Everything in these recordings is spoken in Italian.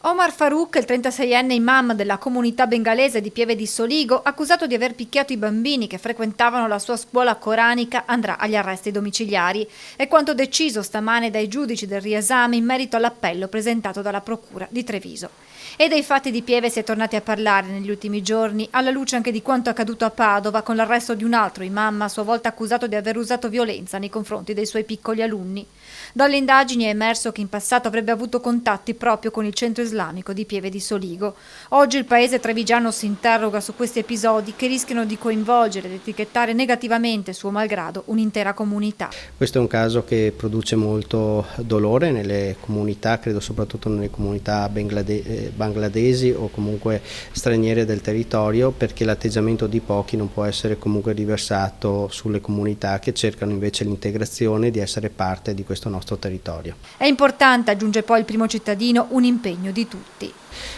Omar Farouk, il 36enne imam della comunità bengalese di Pieve di Soligo, accusato di aver picchiato i bambini che frequentavano la sua scuola coranica, andrà agli arresti domiciliari. È quanto deciso stamane dai giudici del riesame in merito all'appello presentato dalla Procura di Treviso. E dei fatti di Pieve si è tornati a parlare negli ultimi giorni, alla luce anche di quanto accaduto a Padova con l'arresto di un altro imam, a sua volta accusato di aver usato violenza nei confronti dei suoi piccoli alunni. Dalle indagini è emerso che in passato avrebbe avuto contatti proprio con il centro islamico di Pieve di Soligo. Oggi il paese trevigiano si interroga su questi episodi che rischiano di coinvolgere ed etichettare negativamente, suo malgrado, un'intera comunità. Questo è un caso che produce molto dolore nelle comunità, credo soprattutto nelle comunità bangladesi o comunque straniere del territorio, perché l'atteggiamento di pochi non può essere comunque riversato sulle comunità che cercano invece l'integrazione, di essere parte di questo nostro territorio. È importante, aggiunge poi il primo cittadino, un impegno di tutti.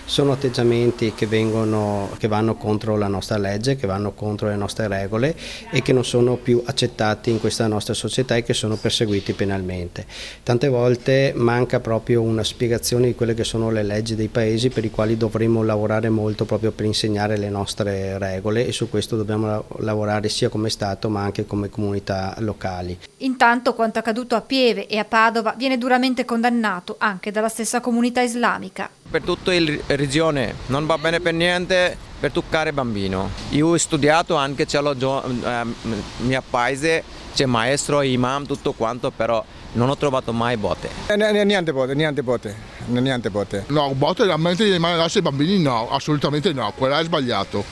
Sono atteggiamenti che vanno contro la nostra legge, che vanno contro le nostre regole e che non sono più accettati in questa nostra società e che sono perseguiti penalmente. Tante volte manca proprio una spiegazione di quelle che sono le leggi dei paesi per i quali dovremmo lavorare molto proprio per insegnare le nostre regole, e su questo dobbiamo lavorare sia come Stato ma anche come comunità locali. Intanto quanto accaduto a Pieve e a Padova viene duramente condannato anche dalla stessa comunità islamica. Per tutta la regione non va bene per niente per toccare bambino. Io ho studiato anche, c'è mio paese, c'è maestro, imam, tutto quanto, però non ho trovato mai botte. Niente botte. No, botte veramente di lasciare i bambini no, assolutamente no, quello è sbagliato.